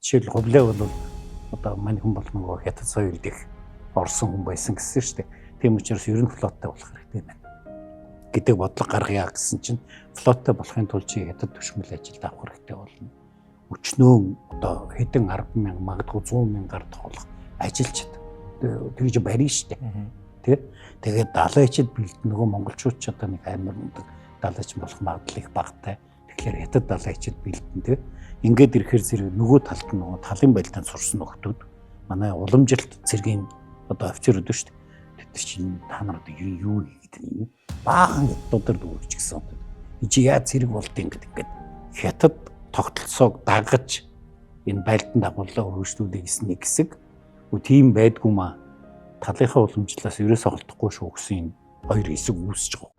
Жишээл Хувлаа бол одоо мань хүн бол нөгөө хятад соёлд их орсон хүн байсан гэсэн шүү дээ. Тийм учраас ер нь флоттой болох хэрэгтэй байна гэдэг бодлого гаргая гэсэн чинь флоттой болохын тулд чи хятад түшмэл ажилд авах хэрэгтэй болно. Өчнөө одоо хэдэн 10,000 магадгүй 100,000-аар тоолох ажилчид тэгж барьна шүү дээ. Тэгээд далайчид бэлдэн нөгөө монголчууд ч одоо нэг амар мундаг далайч болох магадлал их багтай. Тэгэхээр хятад далайчид бэлдэн тий. Ингээд ирэхээр зэрэг нөгөө талд нь нөгөө талын байлдаанд сурсан нөхдүүд манай уламжилт цэргийн одоо офицерууд шүү дээ. Тэд чинь та нар одоо юу гэдэг юм баахан гэдгээр дүүрч гисэн. Чи яа цэрэг болдیں۔ Ингээд хятад тогтолцоог дагаж энэ байлдаанд агууллаа хөрвүүлдэг гэсэн нэг хэсэг. Тийм байдгүй маа талынхаа уламжлалаас ерөөсөө олдохгүй шүү гэсэн хоёр хэсэг үүсэж байгаа.